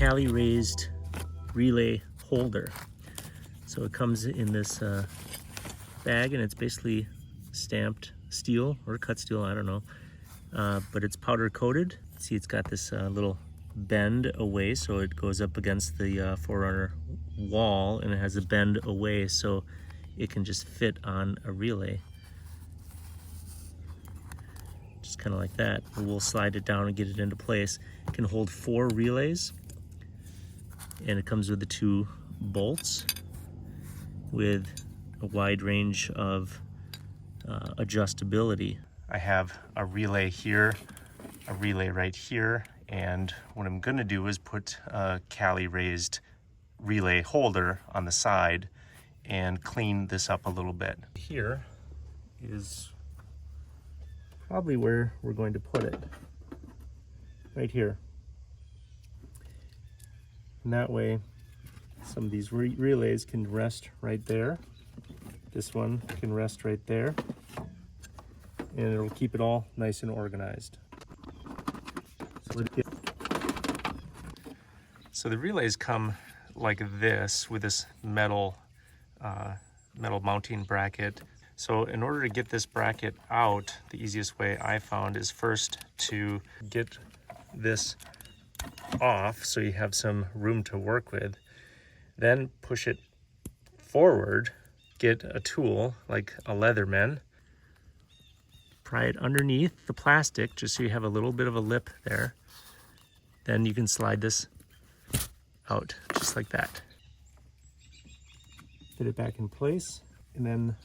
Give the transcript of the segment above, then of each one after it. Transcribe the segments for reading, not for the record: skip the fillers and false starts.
Cali Raised Relay Holder. So it comes in this bag, and it's basically stamped steel or cut steel, I don't know, but it's powder coated. See, it's got this little bend away, so it goes up against the Forerunner wall, and it has a bend away so it can just fit on a relay, just kind of like that. And we'll slide it down and get it into place. It can hold 4 relays, and it comes with the 2 bolts with a wide range of adjustability. I have a relay here, a relay right here, and what I'm gonna do is put a Cali Raised Relay Holder on the side and clean this up a little bit. Here is probably where we're going to put it, right here. And that way, some of these relays can rest right there. This one can rest right there. And it'll keep it all nice and organized. So the relays come like this with this metal mounting bracket. So in order to get this bracket out, the easiest way I found is first to get this off so you have some room to work with. Then push it forward, get a tool like a Leatherman, pry it underneath the plastic just so you have a little bit of a lip there. Then you can slide this out just like that. Get it back in place and then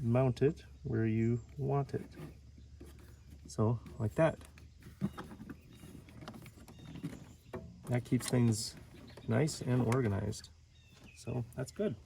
mount it where you want it. So like that. That keeps things nice and organized. So that's good.